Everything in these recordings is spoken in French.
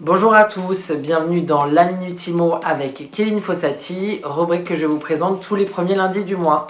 Bonjour à tous, bienvenue dans La Minute Immo avec Kevin Fossati, rubrique que je vous présente tous les premiers lundis du mois.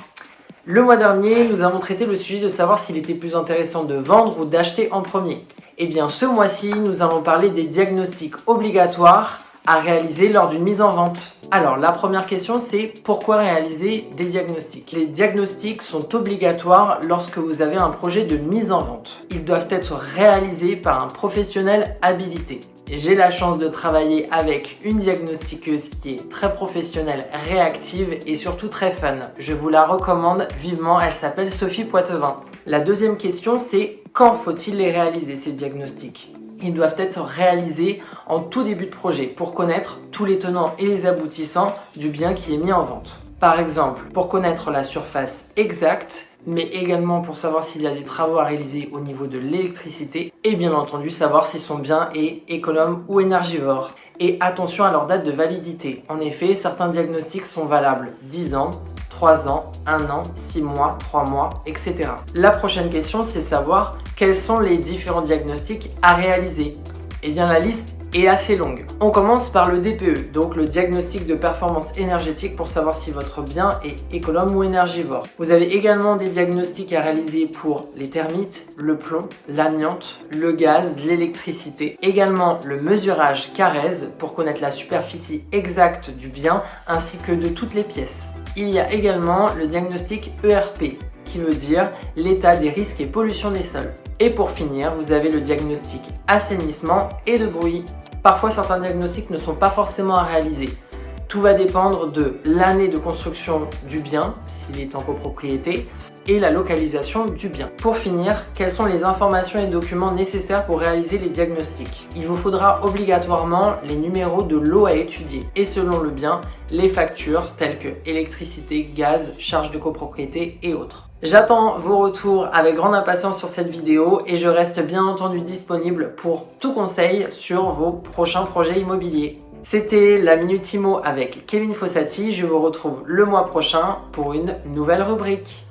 Le mois dernier, nous avons traité le sujet de savoir s'il était plus intéressant de vendre ou d'acheter en premier. Et bien ce mois-ci, nous allons parler des diagnostics obligatoires à réaliser lors d'une mise en vente. Alors la première question c'est pourquoi réaliser des diagnostics? Les diagnostics sont obligatoires lorsque vous avez un projet de mise en vente. Ils doivent être réalisés par un professionnel habilité. J'ai la chance de travailler avec une diagnostiqueuse qui est très professionnelle, réactive et surtout très fun. Je vous la recommande vivement, elle s'appelle Sophie Poitevin. La deuxième question c'est quand faut-il les réaliser ces diagnostics? Ils doivent être réalisés en tout début de projet pour connaître tous les tenants et les aboutissants du bien qui est mis en vente. Par exemple, pour connaître la surface exacte, mais également pour savoir s'il y a des travaux à réaliser au niveau de l'électricité et bien entendu savoir si son bien est économe ou énergivore. Et attention à leur date de validité. En effet, certains diagnostics sont valables 10 ans, 3 ans, 1 an, 6 mois, 3 mois, etc. La prochaine question, c'est savoir quels sont les différents diagnostics à réaliser. Eh bien, la liste est assez longue. On commence par le DPE, donc le diagnostic de performance énergétique pour savoir si votre bien est économe ou énergivore. Vous avez également des diagnostics à réaliser pour les termites, le plomb, l'amiante, le gaz, l'électricité. Également le mesurage Carrez pour connaître la superficie exacte du bien ainsi que de toutes les pièces. Il y a également le diagnostic ERP qui veut dire l'état des risques et pollution des sols. Et pour finir, vous avez le diagnostic assainissement et de bruit. Parfois, certains diagnostics ne sont pas forcément à réaliser. Tout va dépendre de l'année de construction du bien, s'il est en copropriété, et la localisation du bien. Pour finir, quelles sont les informations et documents nécessaires pour réaliser les diagnostics? Il vous faudra obligatoirement les numéros de lots à étudier et selon le bien, les factures telles que électricité, gaz, charges de copropriété et autres. J'attends vos retours avec grande impatience sur cette vidéo et je reste bien entendu disponible pour tout conseil sur vos prochains projets immobiliers. C'était la Minute Immo avec Kevin Fossati. Je vous retrouve le mois prochain pour une nouvelle rubrique.